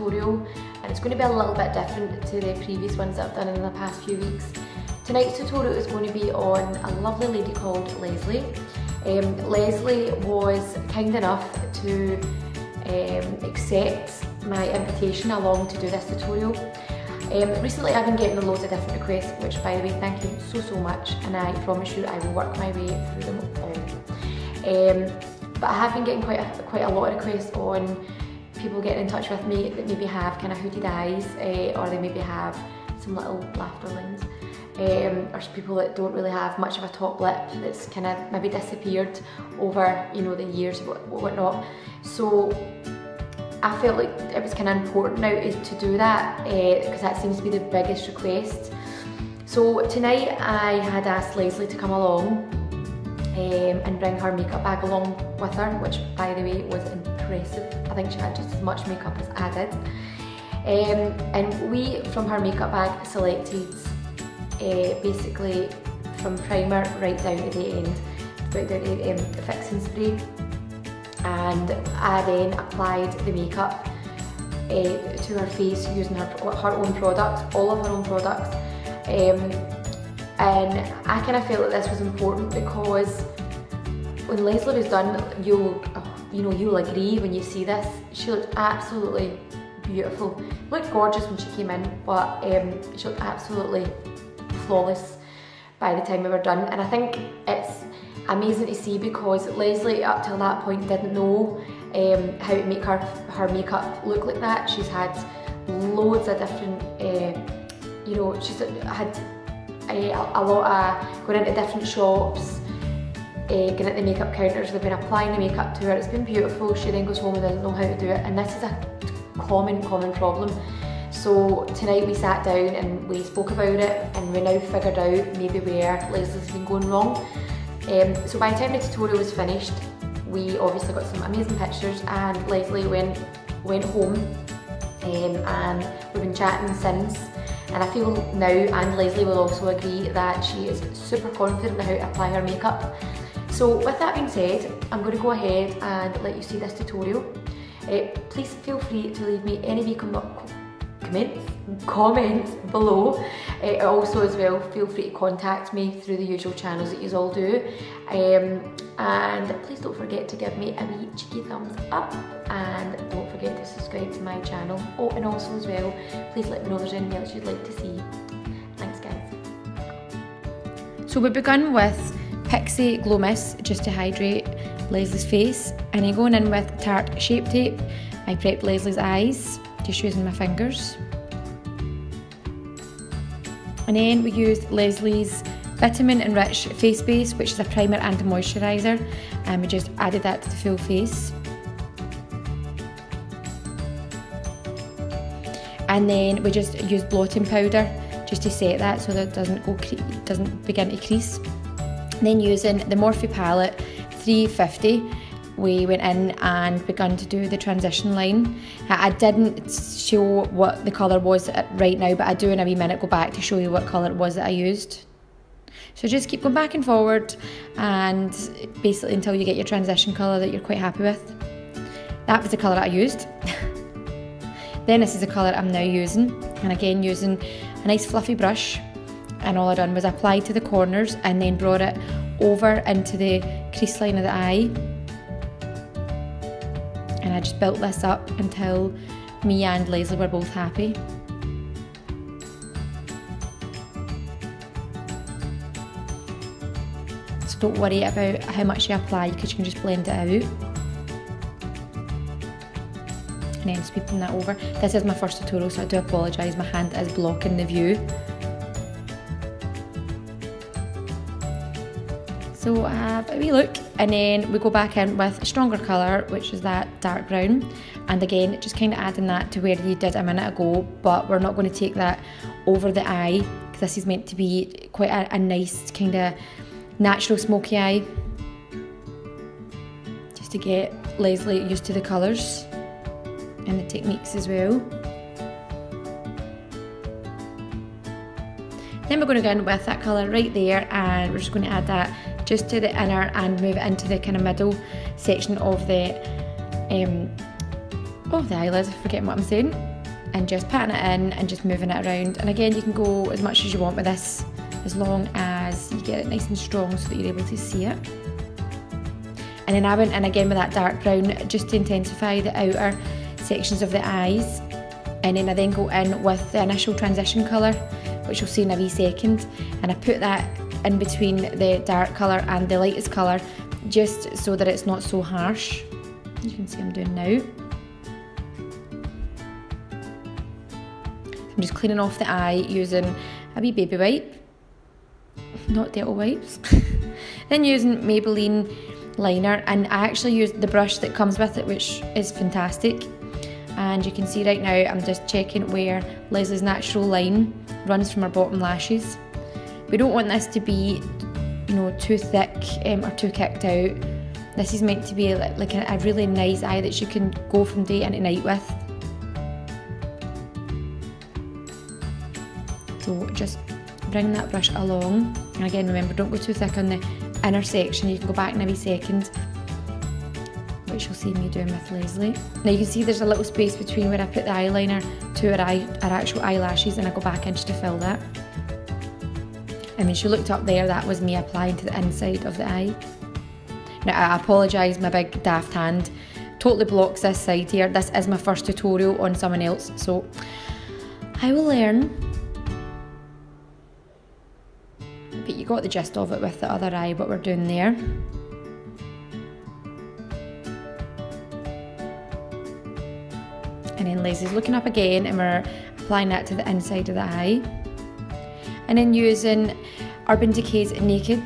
tutorial, and it's going to be a little bit different to the previous ones that I've done in the past few weeks. Tonight's tutorial is going to be on a lovely lady called Lesley. Lesley was kind enough to accept my invitation along to do this tutorial. Recently I've been getting loads of different requests, which by the way, thank you so much, and I promise you I will work my way through them all. But I have been getting quite a lot of requests on people getting in touch with me that maybe have kind of hooded eyes, or they maybe have some little laughter lines, or people that don't really have much of a top lip that's kind of maybe disappeared over, you know, the years and whatnot. So I felt like it was kind of important now to do that, because that seems to be the biggest request. So tonight I had asked Lesley to come along and bring her makeup bag along with her, which by the way was impressive. I think she had just as much makeup as I did. And we, from her makeup bag, selected basically from primer right down to the end, right down to the fixing spray. And I then applied the makeup to her face using her own products, all of her own products. And I kind of felt that this was important because when Lesley was done, you'll agree when you see this, she looked absolutely beautiful. Looked gorgeous when she came in, but she looked absolutely flawless by the time we were done. And I think it's amazing to see because Lesley up till that point didn't know how to make her makeup look like that. She's had loads of different, she's had a lot of going into different shops, going at the makeup counters, they've been applying the makeup to her, it's been beautiful. She then goes home and doesn't know how to do it, and this is a common problem. So tonight we sat down and we spoke about it, and we now figured out maybe where Lesley's been going wrong. So by the time the tutorial was finished, we obviously got some amazing pictures, and Lesley went home, and we've been chatting since. And I feel now, and Lesley will also agree, that she is super confident in how to apply her makeup. So with that being said, I'm going to go ahead and let you see this tutorial. Please feel free to leave me any comments below. Also as well, feel free to contact me through the usual channels that you all do. And please don't forget to give me a wee cheeky thumbs up, and don't forget to subscribe to my channel. Oh, and also as well, please let me know if there's anything else you'd like to see. Thanks guys. So we've begun with Pixie Glow Mist just to hydrate Lesley's face, and then going in with Tarte Shape Tape, I prepped Lesley's eyes just using my fingers. And then we used Lesley's Vitamin Enriched Face Base, which is a primer and a moisturiser, and we just added that to the full face. And then we just used blotting powder just to set that so that it doesn't begin to crease. And then using the Morphe palette 350, we went in and begun to do the transition line. I didn't show what the colour was right now, but I do in a wee minute go back to show you what colour it was that I used. So just keep going back and forward, and basically until you get your transition colour that you're quite happy with. That was the colour that I used. Then this is the colour I'm now using, and again using a nice fluffy brush, and all I done was apply to the corners and then brought it over into the crease line of the eye. And I just built this up until me and Lesley were both happy. So don't worry about how much you apply, because you can just blend it out. And then sweeping that over. This is my first tutorial, so I do apologise, my hand is blocking the view. So I have a wee look, and then we go back in with a stronger colour, which is that dark brown. And again, just kind of adding that to where you did a minute ago, but we're not going to take that over the eye, because this is meant to be quite a nice kind of natural smoky eye. Just to get Lesley used to the colours and the techniques as well. Then we're going to go in with that colour right there, and we're just going to add that just to the inner and move it into the kind of middle section of the eyelids, forgetting what I'm saying. and just patting it in and just moving it around. And again, you can go as much as you want with this, as long as you get it nice and strong so that you're able to see it. And then I went in again with that dark brown just to intensify the outer sections of the eyes. And then I then go in with the initial transition colour, which you'll see in a wee second. And I put that in between the dark colour and the lightest colour, just so that it's not so harsh. You can see I'm doing now. I'm just cleaning off the eye using a wee baby wipe, not dental wipes. Then using Maybelline liner, and I actually used the brush that comes with it, which is fantastic. And you can see right now I'm just checking where Lesley's natural line runs from her bottom lashes. We don't want this to be, you know, too thick or too kicked out. This is meant to be like a really nice eye that you can go from day into night with. So just bring that brush along, and again remember, don't go too thick on the inner section. You can go back in a wee second, which you'll see me doing with Lesley. Now you can see there's a little space between where I put the eyeliner to her actual eyelashes, and I go back in just to fill that. And when she looked up there, that was me applying to the inside of the eye. Now I apologise, my big daft hand totally blocks this side here. This is my first tutorial on someone else, so I will learn. But you got the gist of it with the other eye, what we're doing there. And then Lesley's looking up again, and we're applying that to the inside of the eye. And then using Urban Decay's Naked,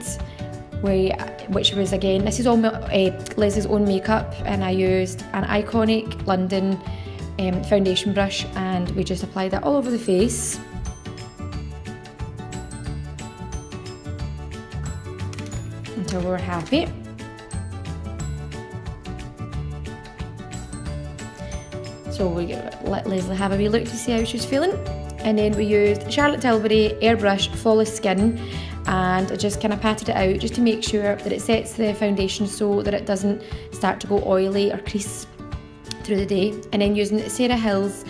which was again, this is all Lesley's own makeup, and I used an iconic London foundation brush, and we just applied that all over the face. Until we're happy. So we let Lesley have a wee look to see how she's feeling. And then we used Charlotte Tilbury Airbrush Flawless Skin, and I just kind of patted it out just to make sure that it sets the foundation so that it doesn't start to go oily or crease through the day. And then using Sarah Hill's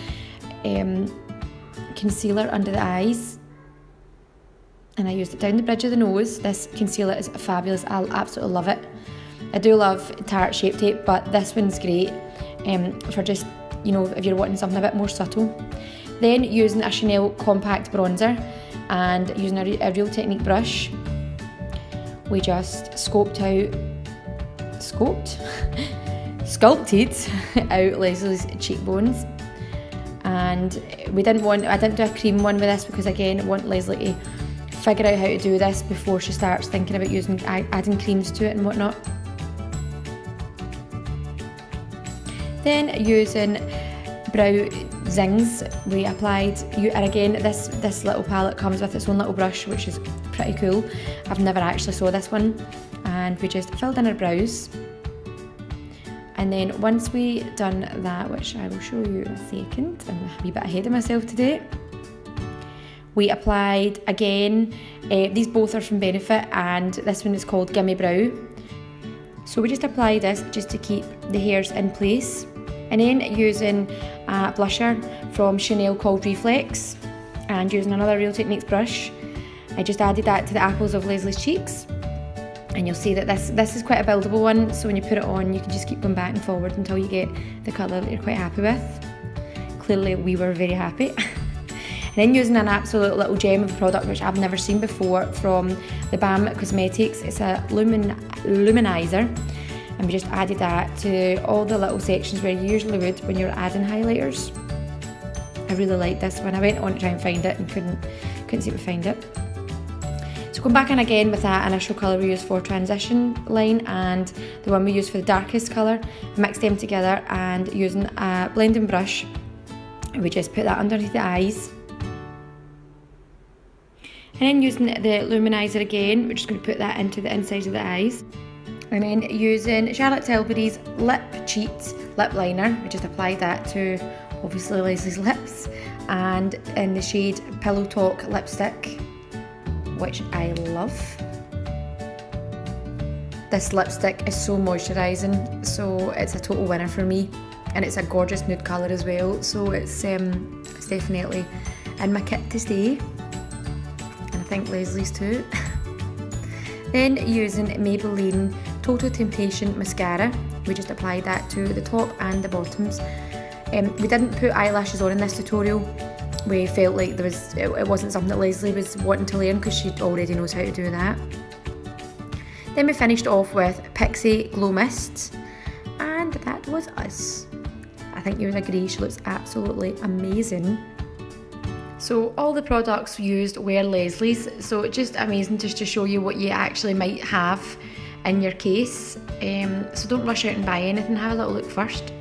concealer under the eyes, and I used it down the bridge of the nose. This concealer is fabulous, I absolutely love it. I do love Tarte Shape Tape, but this one's great for just, you know, if you're wanting something a bit more subtle. Then using a Chanel compact bronzer and using a Real Technique brush, we just sculpted out Lesley's cheekbones. And I didn't do a cream one with this because again, I want Lesley to figure out how to do this before she starts thinking about adding creams to it and whatnot. Then using Brow Zings, we applied, and again this little palette comes with its own little brush, which is pretty cool. I've never actually saw this one. And we just filled in our brows. And then once we done that, which I will show you in a second, I'm a wee bit ahead of myself today, we applied again, these both are from Benefit, and this one is called Gimme Brow. So we just apply this just to keep the hairs in place. And then using a blusher from Chanel called Reflex, and using another Real Techniques brush, I just added that to the apples of Lesley's cheeks. And you'll see that this is quite a buildable one, so when you put it on, you can just keep going back and forward until you get the colour that you're quite happy with. Clearly we were very happy. And then using an absolute little gem of a product which I've never seen before from the BAM Cosmetics, it's a luminizer, and we just added that to all the little sections where you usually would when you're adding highlighters. I really like this one. I went on to try and find it and couldn't seem to find it. So going back in again with that initial colour we used for transition line and the one we used for the darkest colour, I mixed them together, and using a blending brush, we just put that underneath the eyes. And then using the luminizer again, we're just going to put that into the inside of the eyes. And then using Charlotte Tilbury's Lip Cheat lip liner, we just applied that to obviously Lesley's lips, and in the shade Pillow Talk lipstick, which I love. This lipstick is so moisturising, so it's a total winner for me, and it's a gorgeous nude colour as well, so it's definitely in my kit to stay, and I think Leslie's too. Then using Maybelline Total Temptation mascara, we just applied that to the top and the bottoms. We didn't put eyelashes on in this tutorial. We felt like it wasn't something that Lesley was wanting to learn because she already knows how to do that. Then we finished off with Pixie Glow Mists, and that was us. I think you would agree, she looks absolutely amazing. So all the products used were Leslie's, so just amazing just to show you what you actually might have in your case. So don't rush out and buy anything, have a little look first.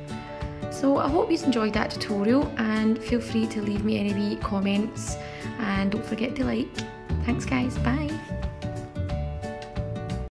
So I hope you enjoyed that tutorial, and feel free to leave me any wee comments, and don't forget to like. Thanks guys, bye.